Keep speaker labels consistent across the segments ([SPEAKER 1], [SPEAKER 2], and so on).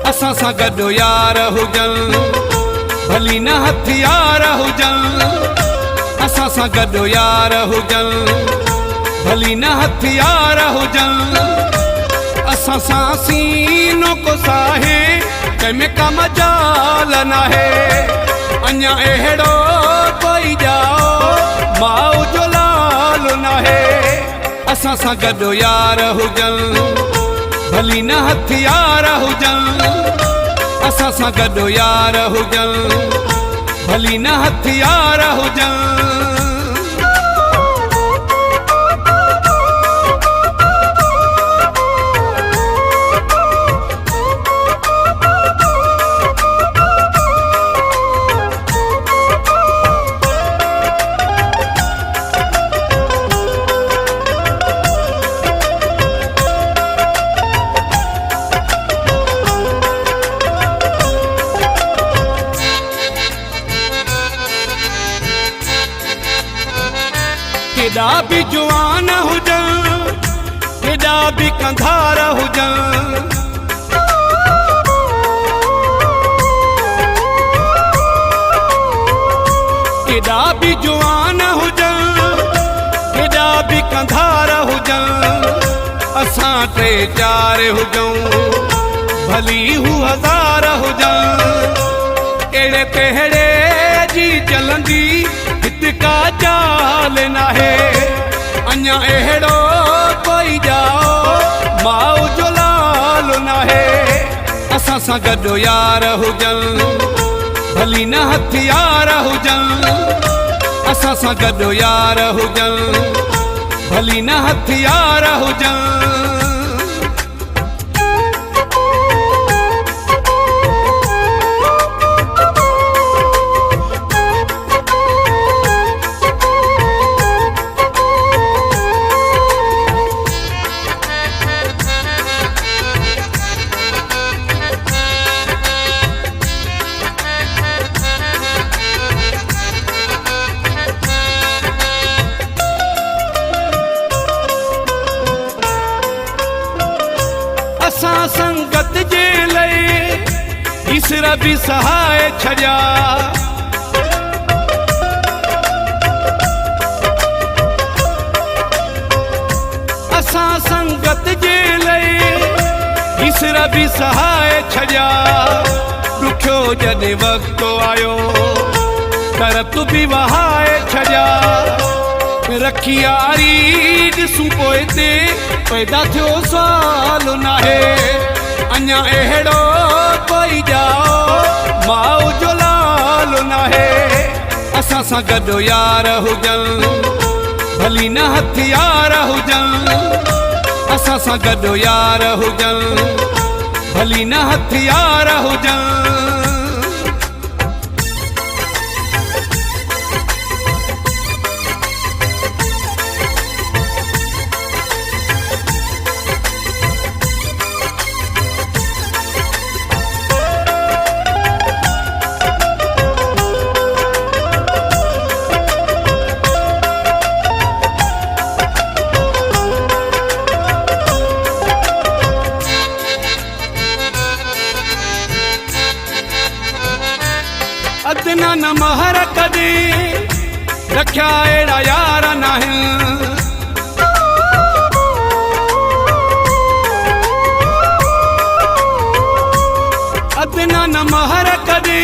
[SPEAKER 1] असां सां गॾु यार हुजनि भली न हथियार हुजनि असां सां गॾु यार हुजनि भली न हथियार हुजनि असां सां सीनो को साहे कंहिंमें का मजाल नाहे अञा अहिड़ो कोई ॼाओ माउ जो लाल नाहे असां सां गॾु यार हुजनि भली न हथियार हुजनि असां सां गॾु यार हुजनि भली न हथियार हुजनि केॾा भी जुआन हुजनि केॾा भी कंधार हुजनि केॾा भी जुआन हुजनि केॾा भी कंधार हुजनि असां टे चार हुजऊं भली हू हज़ार हुजनि अहिड़े तहिड़े जी चलंदी का चाल नाहे अञा अहिड़ो कोई ॼाओ माउ जो लाल नाहे असां सां गॾु यार हुजनि भली न हथियार हुजनि असां सां गॾु यार हुजनि भली न हथियार हुजनि असां संगत जे लए ईश्वर भी सहाय छॾिया असां संगत जे लए ईश्वर भी सहाय छॾिया ॾुखियो जॾहिं वक़्तु आयो कर तू भी वहाए छॾिया रखी यारी ॾिसूं पोइ ते पैदा थियो साल नाहे अञा अहिड़ो कोई ॼाओ माउ जो लाल नाहे असां सां गॾु यार हुजनि भली न हथियार हुजनि असां सां गॾु यार हुजनि भली न हथियार हुजनि अदना न महर कदी रखिया अहिड़ा यार नाहिनि अदना न महर कदी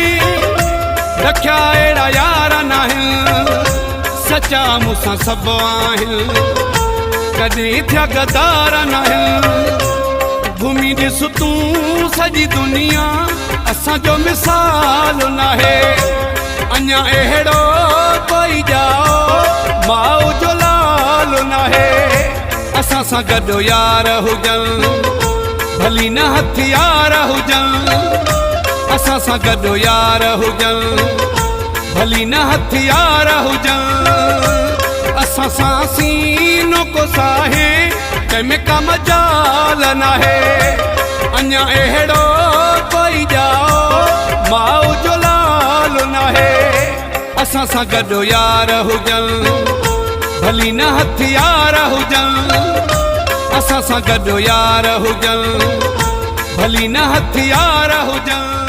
[SPEAKER 1] रखिया अहिड़ा यार नाहिनि सचा मूंसां सभु आहिनि कॾहिं थिया गदार नाहिनि घुमी ॾिस तूं सॼी दुनिया असां जो मिसाल नाहे अञा अहिड़ो कोई ॼाओ माउ जो लाल नाहे असां सां गॾु यार हुजनि भली न हथियार हुजनि असां सां गॾु यार हुजनि भली न हथियार हुजनि असां सां सीनो को साहे कंहिंमें का मजाल नाहे अञा अहिड़ो कोई ॼाओ माउ जो लाल नाहे असां सां गॾु यार हुजनि भली न हथियार हुजनि असां सां गॾु यार हुजनि भली न हथियार हुजनि।